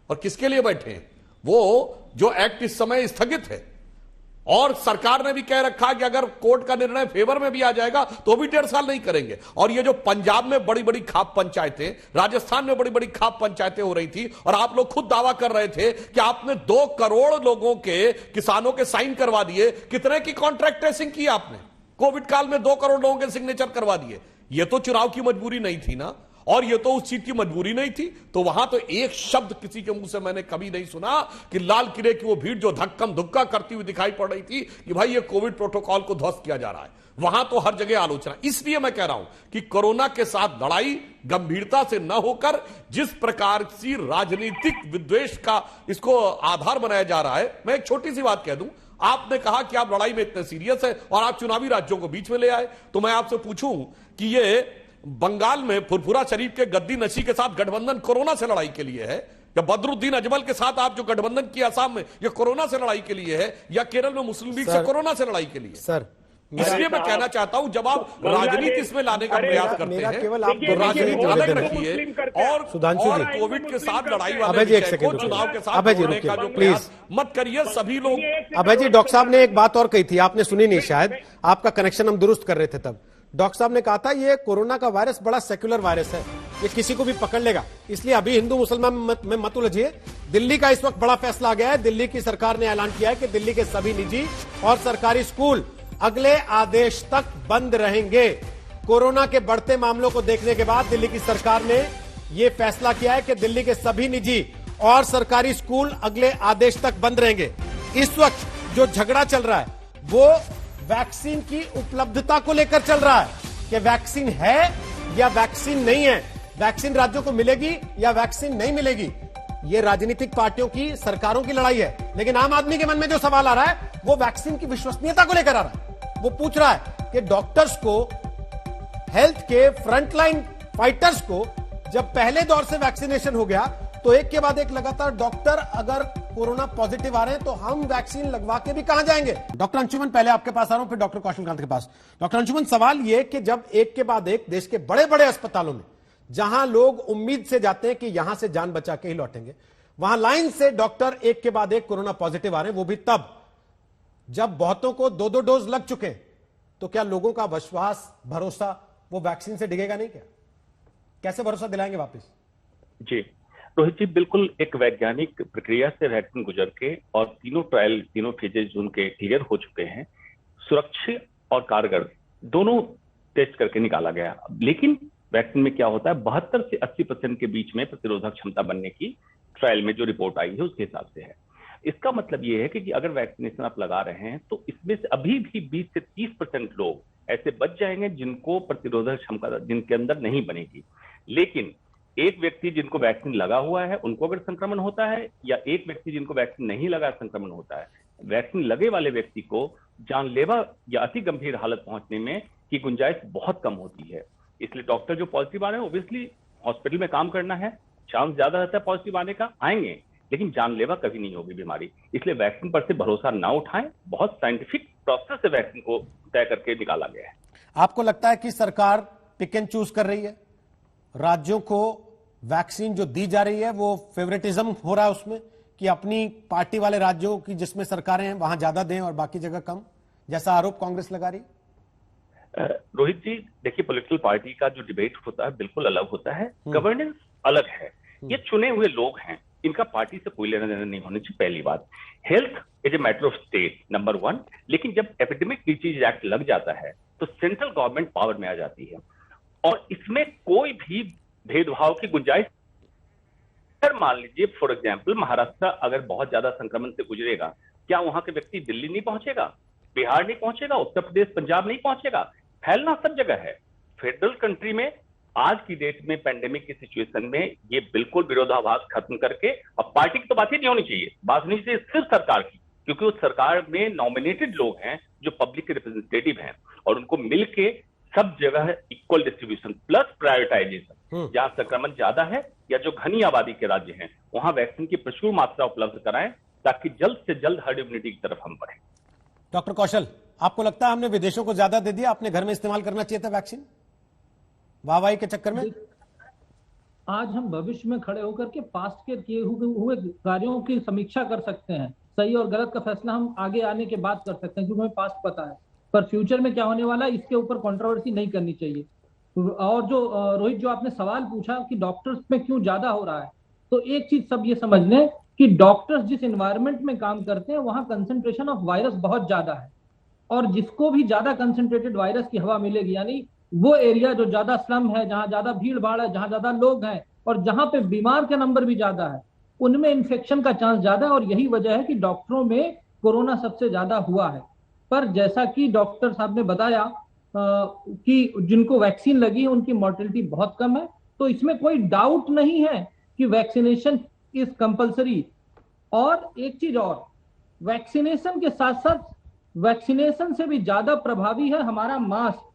और किसके लिए बैठे हैं? वो जो एक्ट इस समय स्थगित है, और सरकार ने भी कह रखा कि अगर कोर्ट का निर्णय फेवर में भी आ जाएगा तो भी 1.5 साल नहीं करेंगे। और ये जो पंजाब में बड़ी बड़ी खाप पंचायतें, राजस्थान में बड़ी बड़ी खाप पंचायतें हो रही थी, और आप लोग खुद दावा कर रहे थे कि आपने 2 करोड़ लोगों के, किसानों के साइन करवा दिए। कितने की कॉन्ट्रैक्ट ट्रेसिंग की आपने? कोविड काल में 2 करोड़ लोगों के सिग्नेचर करवा दिए। ये तो चुनाव की मजबूरी नहीं थी ना, और ये तो उस चीज की मजबूरी नहीं थी। तो वहां तो एक शब्द किसी के मुंह से मैंने कभी नहीं सुना कि लाल किले की वो भीड़ जो धक्कम धुक्का करती हुई दिखाई पड़ रही थी कि भाई ये कोविड प्रोटोकॉल को ध्वस्त किया जा रहा है। वहां तो हर जगह आलोचना। इसलिए मैं कह रहा हूं कि कोरोना के साथ लड़ाई गंभीरता से न होकर जिस प्रकार की राजनीतिक विद्वेष का इसको आधार बनाया जा रहा है। मैं एक छोटी सी बात कह दूं, आपने कहा कि आप लड़ाई में इतने सीरियस है और आप चुनावी राज्यों को बीच में ले आए, तो मैं आपसे पूछूं कि ये बंगाल में फुरफुरा शरीफ के गद्दी नशी के साथ गठबंधन कोरोना से लड़ाई के लिए है, या बदरुद्दीन अजमल के साथ आप जो गठबंधन किया असम में, ये कोरोना से लड़ाई के लिए है, या केरल में मुस्लिम लीग से कोरोना से लड़ाई के लिए? सर, इसलिए मैं कहना चाहता हूं, जब आप राजनीति इसमें लाने का प्रयास करते हैं तो राजनीति अलग रखिए और कोविड के साथ लड़ाई वाले विषय को चुनाव के साथ जोड़ने का जो प्रयास मत करिए। सभी लोग अभय जी, डॉक्टर साहब ने एक बात और कही थी, आपने सुनी नहीं शायद, आपका कनेक्शन हम दुरुस्त कर रहे थे तब। डॉक्टर साहब ने कहा था ये कोरोना का वायरस बड़ा सेक्युलर वायरस है, ये किसी को भी पकड़ लेगा, इसलिए अभी हिंदू मुसलमान में मत उलझिए। दिल्ली का इस वक्त बड़ा फैसला आ गया है। दिल्ली की सरकार ने ऐलान किया है कि दिल्ली के सभी निजी और सरकारी स्कूल अगले आदेश तक बंद रहेंगे। कोरोना के बढ़ते मामलों को देखने के बाद दिल्ली की सरकार ने यह फैसला किया है कि दिल्ली के सभी निजी और सरकारी स्कूल अगले आदेश तक बंद रहेंगे। इस वक्त जो झगड़ा चल रहा है वो वैक्सीन की उपलब्धता को लेकर चल रहा है कि वैक्सीन है या वैक्सीन नहीं है, वैक्सीन राज्यों को मिलेगी या वैक्सीन नहीं मिलेगी। ये राजनीतिक पार्टियों की, सरकारों की लड़ाई है। लेकिन आम आदमी के मन में जो सवाल आ रहा है वो वैक्सीन की विश्वसनीयता को लेकर आ रहा है। वो पूछ रहा है कि डॉक्टर्स को, हेल्थ के फ्रंटलाइन फाइटर्स को जब पहले दौर से वैक्सीनेशन हो गया तो एक के बाद एक लगातार डॉक्टर अगर कोरोना पॉजिटिव आ रहे हैं तो हम वैक्सीन लगवा के भी कहां जाएंगे? डॉक्टर अंशुमन, पहले आपके पास आ रहा हूं, फिर डॉक्टर कौशल कांत के पास। डॉक्टर अंशुमन, सवाल यह कि जब एक के बाद एक देश के बड़े बड़े अस्पतालों में, जहां लोग उम्मीद से जाते हैं कि यहां से जान बचा के ही लौटेंगे, वहां लाइन से डॉक्टर एक के बाद एक कोरोना पॉजिटिव आ रहे हैं, वो भी तब जब बहुतों को 2-2 डोज लग चुके, तो क्या लोगों का विश्वास, भरोसा वो वैक्सीन से डिगेगा नहीं? क्या कैसे भरोसा दिलाएंगे वापस? जी रोहित जी, बिल्कुल एक वैज्ञानिक प्रक्रिया से वैक्सीन गुजर के और तीनों ट्रायल, तीनों फेजेज उनके क्लियर हो चुके हैं, सुरक्षित और कारगर दोनों टेस्ट करके निकाला गया। लेकिन वैक्सीन में क्या होता है, 72 से 80% के बीच में प्रतिरोधक क्षमता बनने की ट्रायल में जो रिपोर्ट आई है उसके हिसाब से है। इसका मतलब ये है कि अगर वैक्सीनेशन आप लगा रहे हैं तो इसमें से अभी भी 20 से 30% लोग ऐसे बच जाएंगे जिनको प्रतिरोधक क्षमता जिनके अंदर नहीं बनेगी। लेकिन एक व्यक्ति जिनको वैक्सीन लगा हुआ है उनको अगर संक्रमण होता है, या एक व्यक्ति जिनको वैक्सीन नहीं लगा संक्रमण होता है, वैक्सीन लगे वाले व्यक्ति को जानलेवा या अति गंभीर हालत पहुंचने में की गुंजाइश बहुत कम होती है। इसलिए डॉक्टर जो पॉजिटिव आ रहे हैं, ओब्वियसली हॉस्पिटल में काम करना है, चांस ज्यादा रहता है पॉजिटिव आने का, आएंगे, लेकिन जानलेवा कभी नहीं होगी बीमारी। इसलिए वैक्सीन पर से भरोसा ना उठाएं। बहुत साइंटिफिक प्रोसेस से वैक्सीन को तय करके निकाला गया है। आपको लगता है कि सरकार पिक एंड चूज कर रही है? राज्यों को वैक्सीन जो दी जा रही है वो फेवरेटिज्म हो रहा है उसमें, कि अपनी पार्टी वाले राज्यों की जिसमें सरकारें हैं वहां ज्यादा दें और बाकी जगह कम, जैसा आरोप कांग्रेस लगा रही? रोहित जी, देखिए, पॉलिटिकल पार्टी का जो डिबेट होता है बिल्कुल अलग होता है, गवर्नेंस अलग है। ये चुने हुए लोग हैं, इनका पार्टी से कोई लेना देना नहीं होना चाहिए। पहली बात, health is a matter of state, number 1। लेकिन जब एपिडेमिक डिजीज एक्ट लग जाता है तो सेंट्रल गवर्नमेंट पावर में आ जाती है और इसमें कोई भी भेदभाव की गुंजाइश। अगर मान लीजिए फॉर एग्जाम्पल महाराष्ट्र अगर बहुत ज्यादा संक्रमण से गुजरेगा, क्या वहां के व्यक्ति दिल्ली नहीं पहुंचेगा, बिहार नहीं पहुंचेगा, उत्तर प्रदेश पंजाब नहीं पहुंचेगा? फैलना सब जगह है। फेडरल कंट्री में आज की डेट में पेंडेमिक की सिचुएशन में ये बिल्कुल विरोधाभास खत्म करके, अब पार्टी की तो बात ही नहीं होनी चाहिए, बात नहीं चाहिए सिर्फ सरकार की, क्योंकि उस सरकार में नॉमिनेटेड लोग हैं जो पब्लिक के रिप्रेजेंटेटिव हैं और उनको मिलके सब जगह इक्वल डिस्ट्रीब्यूशन प्लस प्रायोरिटाइजेशन, जहां संक्रमण ज्यादा है या जो घनी आबादी के राज्य हैं वहां वैक्सीन की प्रचुर मात्रा उपलब्ध कराएं ताकि जल्द से जल्द हर्ड इम्यूनिटी की तरफ हम बढ़ें। डॉक्टर कौशल, आपको लगता है हमने विदेशों को ज्यादा दे दिया, अपने घर में इस्तेमाल करना चाहिए था वैक्सीन वाहवाही के चक्कर में? आज हम भविष्य में खड़े होकर के पास्ट के किए हुए कार्यों की समीक्षा कर सकते हैं। सही और गलत का फैसला हम आगे आने के बाद कर सकते हैं क्योंकि हमें पास्ट पता है, पर फ्यूचर में क्या होने वाला है इसके ऊपर कंट्रोवर्सी नहीं करनी चाहिए। और जो रोहित, जो आपने सवाल पूछा कि डॉक्टर्स में क्यों ज्यादा हो रहा है, तो एक चीज सब ये समझ लें कि डॉक्टर्स जिस एनवायरनमेंट में काम करते हैं वहां कंसंट्रेशन ऑफ वायरस बहुत ज्यादा है और जिसको भी ज्यादा कंसंट्रेटेड वायरस की हवा मिलेगी, यानी वो एरिया जो ज्यादा स्लम है, जहां ज्यादा भीड़ भाड़ है, जहां ज्यादा लोग हैं और जहां पे बीमार का नंबर भी ज्यादा है, उनमें इन्फेक्शन का चांस ज्यादा है और यही वजह है कि डॉक्टरों में कोरोना सबसे ज्यादा हुआ है। पर जैसा कि डॉक्टर साहब ने बताया कि जिनको वैक्सीन लगी है उनकी मॉर्टेलिटी बहुत कम है, तो इसमें कोई डाउट नहीं है कि वैक्सीनेशन इज कंपल्सरी। और एक चीज और, वैक्सीनेशन के साथ साथ वैक्सीनेशन से भी ज्यादा प्रभावी है हमारा मास्क।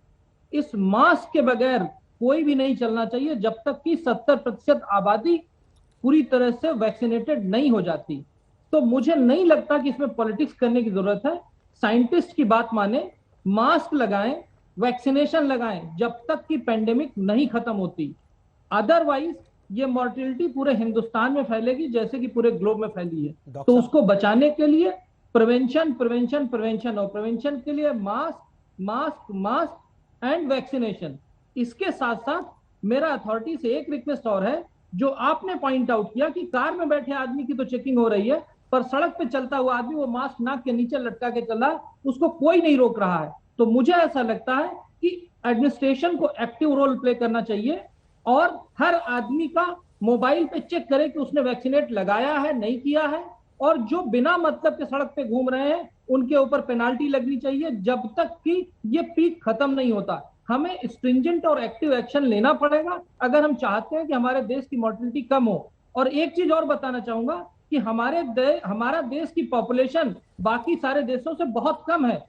इस मास्क के बगैर कोई भी नहीं चलना चाहिए जब तक कि 70% आबादी पूरी तरह से वैक्सीनेटेड नहीं हो जाती। तो मुझे नहीं लगता कि इसमें पॉलिटिक्स करने की जरूरत है। साइंटिस्ट की बात माने, मास्क लगाएं, वैक्सीनेशन लगाएं जब तक कि पेंडेमिक नहीं खत्म होती। अदरवाइज ये मॉर्टेलिटी पूरे हिंदुस्तान में फैलेगी जैसे कि पूरे ग्लोब में फैली है। तो उसको बचाने के लिए प्रिवेंशन प्रिवेंशन प्रिवेंशन और प्रिवेंशन के लिए mask mask mask and vaccination. इसके साथ साथ मेरा अथॉरिटी से एक रिक्वेस्ट और है, जो आपने पॉइंट आउट किया कि कार में बैठे आदमी की तो चेकिंग हो रही है पर सड़क पे चलता हुआ आदमी वो मास्क नाक के नीचे लटका के चल रहा है, उसको कोई नहीं रोक रहा है। तो मुझे ऐसा लगता है कि एडमिनिस्ट्रेशन को एक्टिव रोल प्ले करना चाहिए और हर आदमी का मोबाइल पे चेक करे कि उसने वैक्सीनेट लगाया है नहीं किया है, और जो बिना मतलब के सड़क पे घूम रहे हैं उनके ऊपर पेनाल्टी लगनी चाहिए जब तक कि ये पीक खत्म नहीं होता। हमें स्ट्रिंजेंट और एक्टिव एक्शन लेना पड़ेगा अगर हम चाहते हैं कि हमारे देश की मॉर्टेलिटी कम हो। और एक चीज और बताना चाहूंगा कि हमारा देश की पॉपुलेशन बाकी सारे देशों से बहुत कम है।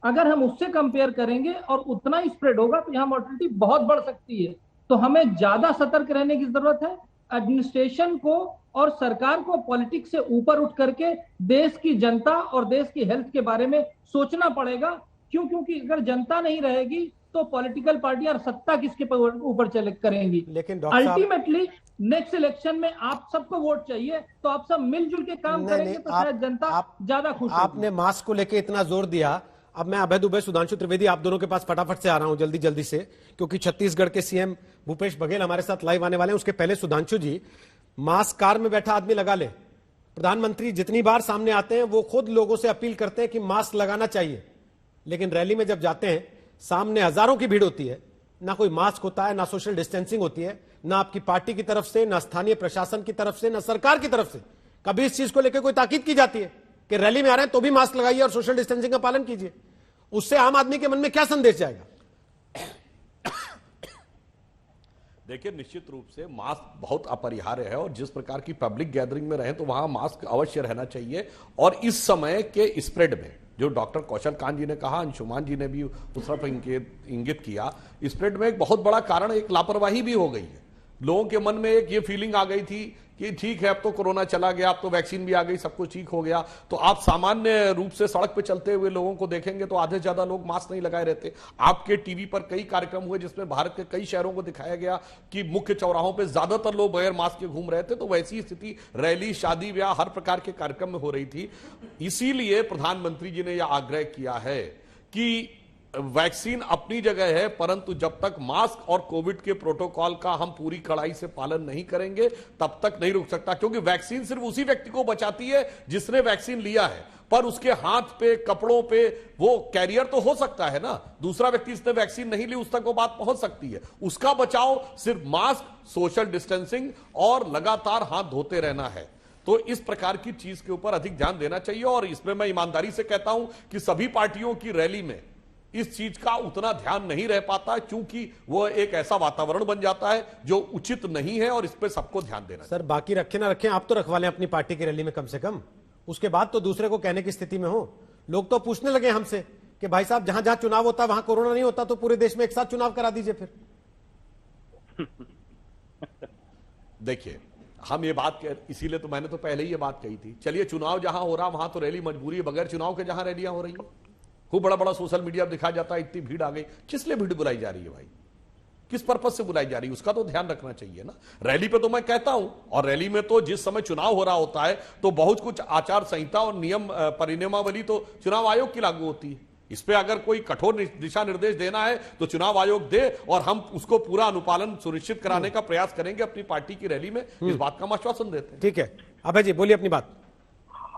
अगर हम उससे कंपेयर करेंगे और उतना ही स्प्रेड होगा तो यहाँ मॉर्टेलिटी बहुत बढ़ सकती है। तो हमें ज्यादा सतर्क रहने की जरूरत है। एडमिनिस्ट्रेशन को और सरकार को पॉलिटिक्स से ऊपर उठ करके देश की जनता और देश की हेल्थ के बारे में सोचना पड़ेगा। क्योंकि अगर जनता नहीं रहेगी तो पॉलिटिकल पार्टियां सत्ता किसके ऊपर चले करेंगी। लेकिन अल्टीमेटली नेक्स्ट इलेक्शन में आप सबको वोट चाहिए, तो आप सब मिलजुल के काम करेंगे तो शायद जनता ज्यादा खुश होगी। आपने मास्क को लेकर इतना जोर दिया, अब मैं अभय दुबे, सुधांशु त्रिवेदी, आप दोनों के पास फटाफट से आ रहा हूं जल्दी से, क्योंकि छत्तीसगढ़ के सीएम भूपेश बघेल हमारे साथ लाइव आने वाले हैं। उसके पहले सुधांशु जी, मास्क कार में बैठा आदमी लगा ले। प्रधानमंत्री जितनी बार सामने आते हैं वो खुद लोगों से अपील करते हैं कि मास्क लगाना चाहिए, लेकिन रैली में जब जाते हैं सामने हजारों की भीड़ होती है, ना कोई मास्क होता है, ना सोशल डिस्टेंसिंग होती है, ना आपकी पार्टी की तरफ से, ना स्थानीय प्रशासन की तरफ से, ना सरकार की तरफ से कभी इस चीज को लेकर कोई ताकीद की जाती है कि रैली में आ रहे हैं तो भी मास्क लगाइए और सोशल डिस्टेंसिंग का पालन कीजिए। उससे आम आदमी के मन में क्या संदेश जाएगा? देखिए, निश्चित रूप से मास्क बहुत अपरिहार्य है और जिस प्रकार की पब्लिक गैदरिंग में रहे तो वहां मास्क अवश्य रहना चाहिए। और इस समय के स्प्रेड में जो डॉक्टर कौशल कांत जी ने कहा, अंशुमान जी ने भी उस तरफ इंगित किया, स्प्रेड में एक बहुत बड़ा कारण एक लापरवाही भी हो गई है। लोगों के मन में एक ये फीलिंग आ गई थी कि ठीक है, अब तो कोरोना चला गया, अब तो वैक्सीन भी आ गई, सब कुछ ठीक हो गया। तो आप सामान्य रूप से सड़क पे चलते हुए लोगों को देखेंगे तो आधे से ज्यादा लोग मास्क नहीं लगाए रहते। आपके टीवी पर कई कार्यक्रम हुए जिसमें भारत के कई शहरों को दिखाया गया कि मुख्य चौराहों पे ज्यादातर लोग बगैर मास्क के घूम रहे थे। तो वैसी स्थिति रैली, शादी ब्याह, हर प्रकार के कार्यक्रम में हो रही थी। इसीलिए प्रधानमंत्री जी ने यह आग्रह किया है कि वैक्सीन अपनी जगह है, परंतु जब तक मास्क और कोविड के प्रोटोकॉल का हम पूरी कड़ाई से पालन नहीं करेंगे तब तक नहीं रुक सकता। क्योंकि वैक्सीन सिर्फ उसी व्यक्ति को बचाती है जिसने वैक्सीन लिया है, पर उसके हाथ पे, कपड़ों पे वो कैरियर तो हो सकता है ना। दूसरा व्यक्ति जिसने वैक्सीन नहीं ली उस तक वो बात पहुंच सकती है। उसका बचाव सिर्फ मास्क, सोशल डिस्टेंसिंग और लगातार हाथ धोते रहना है। तो इस प्रकार की चीज के ऊपर अधिक ध्यान देना चाहिए। और इसमें मैं ईमानदारी से कहता हूं कि सभी पार्टियों की रैली में इस चीज का उतना ध्यान नहीं रह पाता, क्योंकि वो एक ऐसा वातावरण बन जाता है जो उचित नहीं है और इस पे सबको ध्यान देना। सर, बाकी रखे ना रखें, आप तो रखवा लें अपनी पार्टी की रैली में कम से कम, उसके बाद तो दूसरे को कहने की स्थिति में हो। लोग तो पूछने लगे हमसे कि भाई साहब, जहां जहां चुनाव होता है वहां कोरोना नहीं होता, तो पूरे देश में एक साथ चुनाव करा दीजिए फिर। देखिए, हम ये बात इसीलिए तो मैंने तो पहले ही ये बात कही थी, चलिए चुनाव जहां हो रहा वहां तो रैली मजबूरी है, बगैर चुनाव के जहां रैलियां हो रही है खूब बड़ा बड़ा सोशल मीडिया दिखाया जाता है, इतनी भीड़ आ गई। किस लिए भीड़ बुलाई जा रही है भाई? किस पर्पज से बुलाई जा रही है? उसका तो ध्यान रखना चाहिए ना। रैली पे तो मैं कहता हूं, और रैली में तो जिस समय चुनाव हो रहा होता है तो बहुत कुछ आचार संहिता और नियम परिनियमावली तो चुनाव आयोग की लागू होती है। इस पे अगर कोई कठोर दिशा निर्देश देना है तो चुनाव आयोग दे और हम उसको पूरा अनुपालन सुनिश्चित कराने का प्रयास करेंगे अपनी पार्टी की रैली में। इस बात का हम आश्वासन देते हैं। ठीक है, अभय जी बोलिए अपनी बात।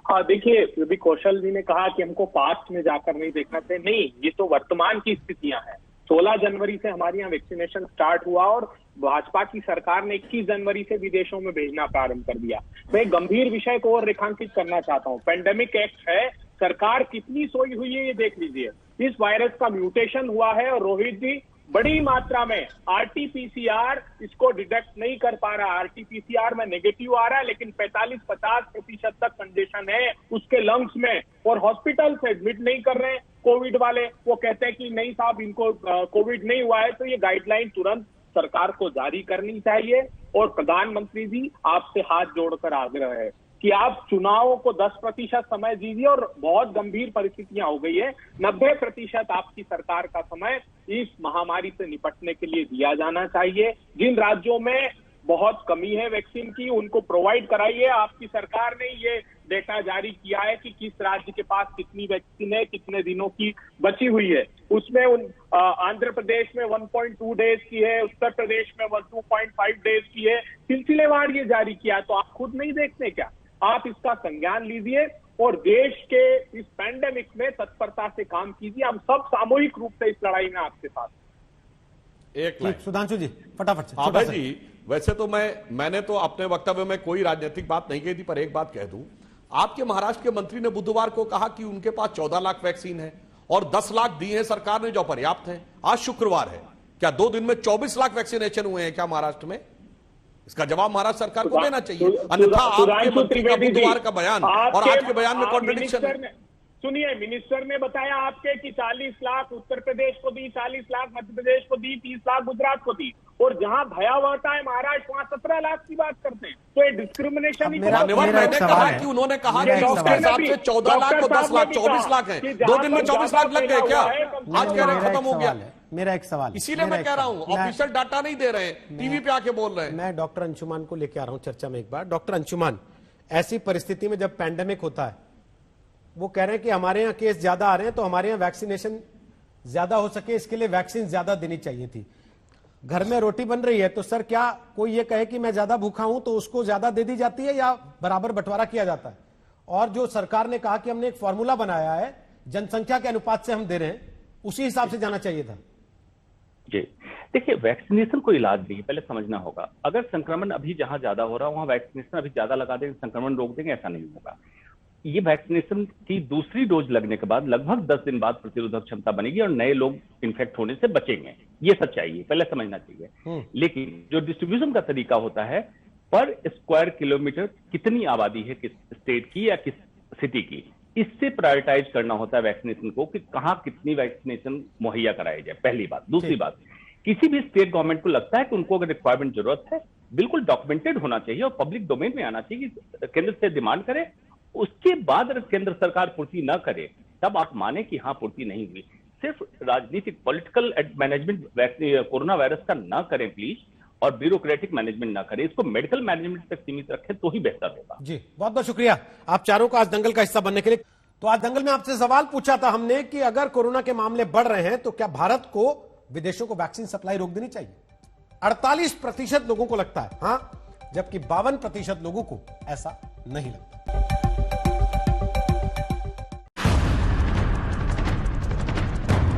हाँ, देखिए, अभी कौशल जी ने कहा कि हमको पास्ट में जाकर नहीं देखना चाहिए। नहीं, ये तो वर्तमान की स्थितियां हैं। 16 जनवरी से हमारे यहाँ वैक्सीनेशन स्टार्ट हुआ और भाजपा की सरकार ने 21 जनवरी से विदेशों में भेजना प्रारंभ कर दिया। मैं एक गंभीर विषय को और रेखांकित करना चाहता हूँ। पेंडेमिक एक्ट है, सरकार कितनी सोई हुई है ये देख लीजिए। इस वायरस का म्यूटेशन हुआ है और रोहित जी, बड़ी मात्रा में आरटीपीसीआर इसको डिटेक्ट नहीं कर पा रहा। आरटीपीसीआर में नेगेटिव आ रहा है, लेकिन 45-50% तक कंजेशन है उसके लंग्स में, और हॉस्पिटल से एडमिट नहीं कर रहे हैं कोविड वाले। वो कहते हैं कि नहीं साहब, इनको कोविड नहीं हुआ है। तो ये गाइडलाइन तुरंत सरकार को जारी करनी चाहिए। और प्रधानमंत्री जी, आपसे हाथ जोड़कर आग्रह है कि आप चुनावों को 10% समय दीजिए। और बहुत गंभीर परिस्थितियां हो गई है, 90% आपकी सरकार का समय इस महामारी से निपटने के लिए दिया जाना चाहिए। जिन राज्यों में बहुत कमी है वैक्सीन की, उनको प्रोवाइड कराइए। आपकी सरकार ने ये डेटा जारी किया है कि किस राज्य के पास कितनी वैक्सीन है, कितने दिनों की बची हुई है। उसमें आंध्र प्रदेश में 1.2 डेज की है, उत्तर प्रदेश में 2.5 डेज की है, सिलसिलेवार ये जारी किया। तो आप खुद नहीं देखते क्या? आप इसका संज्ञान लीजिए और देश के इस पैंडेमिक में तत्परता से काम कीजिए। हम सब सामूहिक रूप से इस लड़ाई में आपके साथ। एक लाइन सुधांशु जी फटाफट से। अभय जी, वैसे तो मैंने तो अपने वक्तव्य में कोई राजनीतिक बात नहीं कही थी, पर एक बात कह दूं। आपके महाराष्ट्र के मंत्री ने बुधवार को कहा कि उनके पास 14 लाख वैक्सीन है और 10 लाख दी है सरकार ने, जो पर्याप्त है। आज शुक्रवार है, क्या 2 दिन में 24 लाख वैक्सीनेशन हुए हैं क्या महाराष्ट्र में? इसका जवाब महाराष्ट्र सरकार को देना चाहिए। अन्यथा आपके मंत्री का बुधवार का बयान और आज के बयान में कॉन्ट्रडिक्शन है। सुनिए, मिनिस्टर ने बताया आपके कि 40 लाख उत्तर प्रदेश को दी, 40 लाख मध्य प्रदेश को दी, 30 लाख गुजरात को दी, और जहां भयावहता है महाराष्ट्र, वहां 17 लाख की बात करते हैं। तो ये डिस्क्रिमिनेशन ही। मैंने कहा कि उन्होंने कहा कि उसके हिसाब से 14 लाख को 10 लाख 24 लाख है, 2 दिन में 24 लाख लग गए क्या? आज कह रहे खत्म हो गया। मेरा एक सवाल, इसीलिए मैं कह रहा हूं, ऑफिशियल डाटा नहीं दे रहे हैं, टीवी पे आके बोल रहे हैं। मैं डॉक्टर अंशुमान को लेके आ रहा हूं चर्चा में एक बार। डॉक्टर अंशुमान, ऐसी परिस्थिति में जब पैंडेमिक होता है, वो कह रहे हैं कि हमारे यहाँ केस ज्यादा आ रहे हैं, तो हमारे यहाँ वैक्सीनेशन ज्यादा हो सके इसके लिए वैक्सीन ज्यादा देनी चाहिए थी। घर में रोटी बन रही है तो सर, क्या कोई ये कहे कि मैं ज्यादा भूखा हूं तो उसको ज्यादा दे दी जाती है या बराबर बंटवारा किया जाता है? और जो सरकार ने कहा कि हमने एक फॉर्मूला बनाया है, जनसंख्या के अनुपात से हम दे रहे हैं, उसी हिसाब से जाना चाहिए था। जी देखिए, वैक्सीनेशन कोई इलाज नहीं है, पहले समझना होगा। अगर संक्रमण अभी जहां ज्यादा हो रहा है वहां वैक्सीनेशन अभी ज्यादा लगा देंगे, संक्रमण रोक देंगे, ऐसा नहीं होगा। ये वैक्सीनेशन की दूसरी डोज लगने के बाद लगभग 10 दिन बाद प्रतिरोधक क्षमता बनेगी और नए लोग इन्फेक्ट होने से बचेंगे। ये सच्चाई है, पहले समझना चाहिए। लेकिन जो डिस्ट्रीब्यूशन का तरीका होता है, पर स्क्वायर किलोमीटर कितनी आबादी है किस स्टेट की या किस सिटी की, इससे प्रायोरिटाइज करना होता है वैक्सीनेशन को कि कहां कितनी वैक्सीनेशन मुहैया कराई जाए, पहली बात। दूसरी बात, किसी भी स्टेट गवर्नमेंट को लगता है कि उनको अगर रिक्वायरमेंट जरूरत है, बिल्कुल डॉक्यूमेंटेड होना चाहिए और पब्लिक डोमेन में आना चाहिए कि केंद्र से डिमांड करे। उसके बाद अगर केंद्र सरकार पूर्ति न करे तब आप माने कि हाँ पूर्ति नहीं हुई। सिर्फ राजनीतिक पॉलिटिकल मैनेजमेंट कोरोना वायरस का ना करें प्लीज, और ब्यूरोक्रेटिक मैनेजमेंट ना करें, इसको मेडिकल मैनेजमेंट तक सीमित रखें तो ही बेहतर होगा। जी बहुत बहुत शुक्रिया आप चारों का आज दंगल का हिस्सा बनने के लिए। तो आज दंगल में आपसे सवाल पूछा था हमने कि अगर कोरोना के मामले बढ़ रहे हैं तो क्या भारत को विदेशों को वैक्सीन सप्लाई रोक देनी चाहिए? 48% लोगों को लगता है हाँ, जबकि 52% लोगों को ऐसा नहीं लगता।